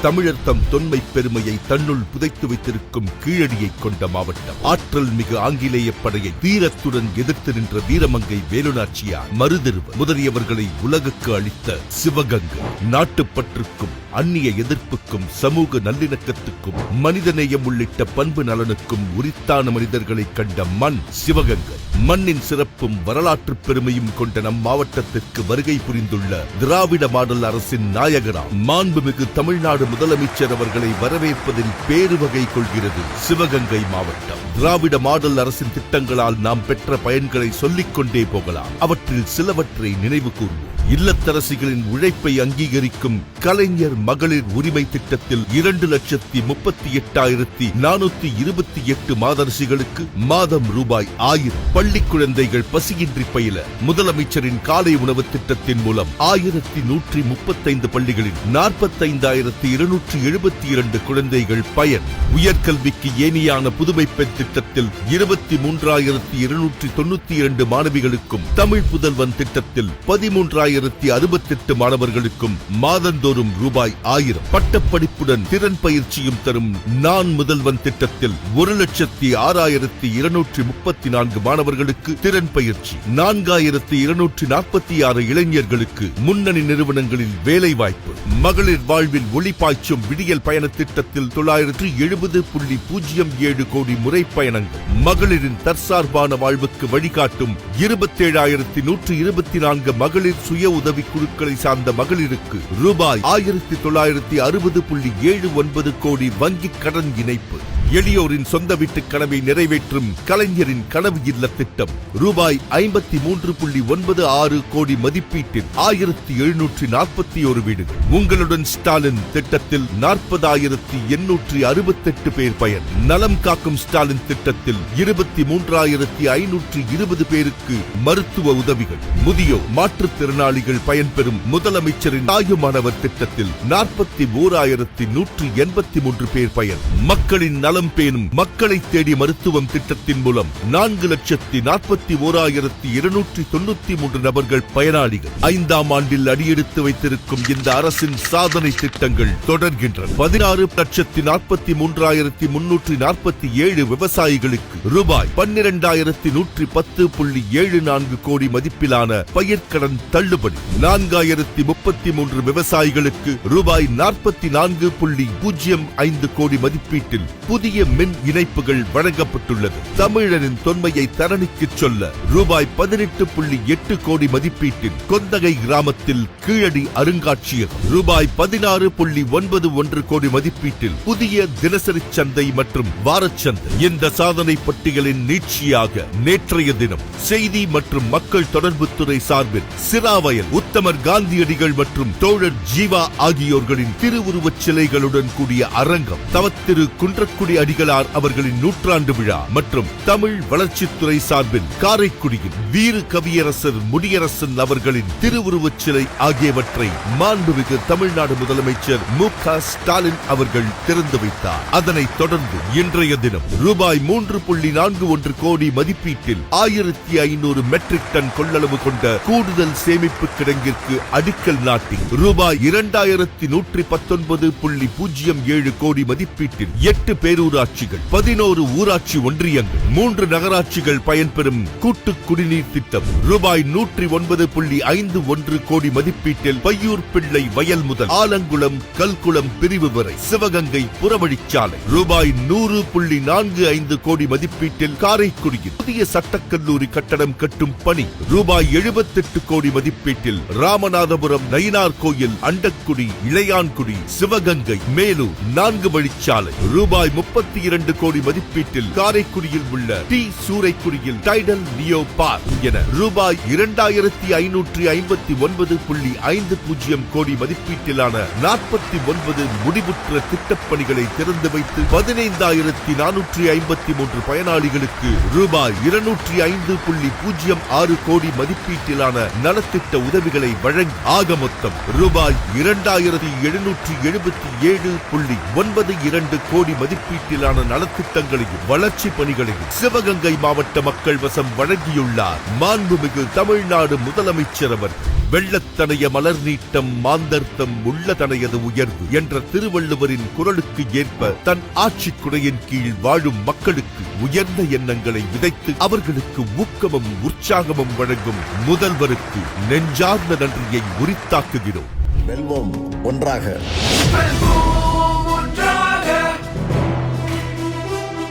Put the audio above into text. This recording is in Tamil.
தமிழர் தம் தொன்மை பெருமையை தன்னுள் புதைத்து வைத்திருக்கும் கீழடியை கொண்ட மாவட்டம். ஆற்றல் மிகு ஆங்கிலேய படையை வீரத்துடன் எதிர்த்து நின்ற வீரமங்கை வேலுநாச்சியார், மருதிருவர் முதலியவர்களை உலகுக்கு அளித்த சிவகங்கை. நாட்டுப்பற்றுக்கும் அந்நிய எதிர்ப்புக்கும் சமூக நல்லிணக்கத்துக்கும் மனிதநேயம் உள்ளிட்ட பண்பு நலனுக்கும் உரித்தான மனிதர்களை கண்ட மண் சிவகங்கை. மண்ணின் சிறப்பும் வரலாற்று பெருமையும் கொண்ட நம் மாவட்டத்திற்கு வருகை புரிந்துள்ள திராவிட மாடல் அரசின் நாயகராம் மாண்புமிகு தமிழ்நாடு முதலமைச்சர் அவர்களை வரவேற்பதில் பேருவகை கொள்கிறது சிவகங்கை மாவட்டம். திராவிட மாடல் அரசின் திட்டங்களால் நாம் பெற்ற பயன்களை சொல்லிக் கொண்டே போகலாம். அவற்றில் சிலவற்றை நினைவு கூறுவோம். இல்லத்தரசிகளின் உழைப்பை அங்கீகரிக்கும் கலைஞர் மகளிர் உரிமை திட்டத்தில் 2,38,428 மாதரசிகளுக்கு மாதம் ரூபாய் 1000. பள்ளி குழந்தைகள் பசியின்றி பயில முதலமைச்சரின் காலை உணவு திட்டத்தின் மூலம் 1135 பள்ளிகளில் 45,272 குழந்தைகள் பயன். உயர்கல்விக்கு ஏனியான புதுமை பெண் திட்டத்தில் 23,292 மாணவிகளுக்கும், தமிழ் புதல்வன் திட்டத்தில் 13,068 மாணவர்களுக்கும் மாதந்தோறும் ரூபாய் 1000. பட்டப்படிப்புடன் திறன் பயிற்சியும் தரும் நான் முதல்வன் திட்டத்தில் 1,06,234 மாணவர்களுக்கு திறன் பயிற்சி, 4,246 இளைஞர்களுக்கு முன்னணி நிறுவனங்களில் வேலை வாய்ப்பு. மகளிர் வாழ்வில் ஒளி பாய்ச்சும் விடியல் பயண திட்டத்தில் 970.07 கோடி முறை பயணங்கள். மகளிரின் தற்சார்பான வாழ்வுக்கு வழிகாட்டும் 27,124 மகளிர் சுய உதவி குழுக்களை சார்ந்த மகளிருக்கு ரூபாய் 1,960.79 கோடி வங்கிக் கடன் இணைப்பு. எளியோரின் சொந்த வீட்டு கனவை நிறைவேற்றும் கலைஞரின் கனவு இல்ல திட்டம் ரூபாய் 53.96 கோடி மதிப்பீட்டில் 1,741 வீடுகள். உங்களுடன் ஸ்டாலின் திட்டத்தில் 40,868 பேர் பயன். நலம் காக்கும் ஸ்டாலின் திட்டத்தில் 23,520 பேருக்கு மருத்துவ உதவிகள். முதியோர் மாற்றுத்திறனாளிகள் பயன்பெறும் முதலமைச்சரின் தாயுமானவர் திட்டத்தில் 41,183 பேர் பயன். மக்களின் நலம் பேணும் மக்களை தேடி மருத்துவம் திட்டத்தின் மூலம் 4,41,293 நபர்கள் பயனாளிகள். 5ஆம் ஆண்டில் அடியெடுத்து வைத்திருக்கும் இந்த அரசின் சாதனை திட்டங்கள் தொடர்கின்றன. 16,43,347 விவசாயிகளுக்கு ரூபாய் 12,110.74 கோடி மதிப்பிலான பயிர்க்கடன் தள்ளுபடி. 4,033 விவசாயிகளுக்கு ரூபாய் 44.05 கோடி மதிப்பீட்டில் புதிய மின் இணைப்புகள் வழங்கப்பட்டுள்ளது. தமிழரின் தொன்மையை தரணிக்கு சொல்ல ரூபாய் 18.8 கோடி மதிப்பீட்டில் கொந்தகை கிராமத்தில் கீழடி அருங்காட்சியகம், ரூபாய் 16.91 கோடி மதிப்பீட்டில் புதிய தினசரி சந்தை மற்றும் வாரச்சந்தை. இந்த சாதனை பட்டியலின் நீட்சியாக நேற்றைய தினம் செய்தி மற்றும் மக்கள் தொடர்புத்துறை சார்பில் சிராவயல் உத்தமர் காந்தியடிகள் மற்றும் தோழர் ஜீவா ஆகியோர்களின் திருவுருவச் சிலைகளுடன் கூடிய அரங்கம், தவத்திரு குன்றக்குடி அடிகளார் அவர்களின் நூற்றாண்டு விழா மற்றும் தமிழ் வளர்ச்சித்துறை சார்பில் காரைக்குடியில் வீறு கவியரசர் முடியரசன் அவர்களின் திருவுருவச் சிலை ஆகியவற்றை மாண்புமிகு தமிழ்நாடு முதலமைச்சர் மு.க. ஸ்டாலின் அவர்கள் திறந்து வைத்தார். அதனைத் தொடர்ந்து இன்றைய தினம் ரூபாய் 3.41 கோடி மதிப்பீட்டில் 1,500 மெட்ரிக் டன் கொள்ளளவு கொண்ட கூடுதல் சேமிப்பு கிடங்கிற்கு அடிக்கல் நாட்டி ரூபாய் 2,119.07 கோடி மதிப்பீட்டில் 8 பேரூராட்சிகள், 11 ஊராட்சி ஒன்றியங்கள், 3 நகராட்சிகள் பயன்பெறும் கூட்டு குடிநீர் திட்டம் ரூபாய் 109.51 கோடி மதிப்பீட்டில் பையூர் பிள்ளை வயல் முதல் ஆலங்குளம் கல்குளம் பிரிவு வரை சிவகங்கை புறவழிச்சாலை ரூபாய் 100.45 கோடி மதிப்பீட்டில் காரைக்குடியில் புதிய சட்டக்கல்லூரி கட்டடம் கட்டும் பணி ரூபாய் 78 கோடி மதிப்பீட்டில் ராமநாதபுரம் நயினார் கோயில் அண்டக்குடி இளையான்குடி சிவகங்கை மேலூர் 4 வழிச்சாலை ரூபாய் 32 கோடி மதிப்பீட்டில் காரைக்குடியில் உள்ள டி சூரைக்குடியில் டைடல் நியோ பார்க் என ரூபாய் 2,559.50 கோடி மதிப்பீட்டிலான 49 முடிவுற்ற திட்டப்பணிகளை திறந்து வைத்து 15,453 பயனாளிகளுக்கு ரூபாய் 205.06 கோடி மதிப்பீட்டிலான நலத்திட்ட உதவிகளை வழங்கி ஆக மொத்தம் ரூபாய் 2,777.92 கோடி மதிப்பீட்டில் மதிப்பீட்டிலான நலத்திட்டங்களையும் வளர்ச்சி பணிகளையும் சிவகங்கை மாவட்ட மக்கள் வசம் வழங்கியுள்ளார் மாண்புமிகு தமிழ்நாடு முதலமைச்சர் அவர்கள். வெள்ளத்தனைய மலர் நீட்டம் மாந்தர்த்தம் உள்ளதனையது உயர்வு என்ற திருவள்ளுவரின் குரலுக்கு ஏற்ப தன் ஆட்சி குடையின் கீழ் வாழும் மக்களுக்கு உயர்ந்த எண்ணங்களை விதைத்து அவர்களுக்கு ஊக்கமும் உற்சாகமும் வழங்கும் முதல்வருக்கு நெஞ்சார்ந்த நன்றியை உரித்தாக்குகிறோம். வெல்வோம் ஒன்றாக.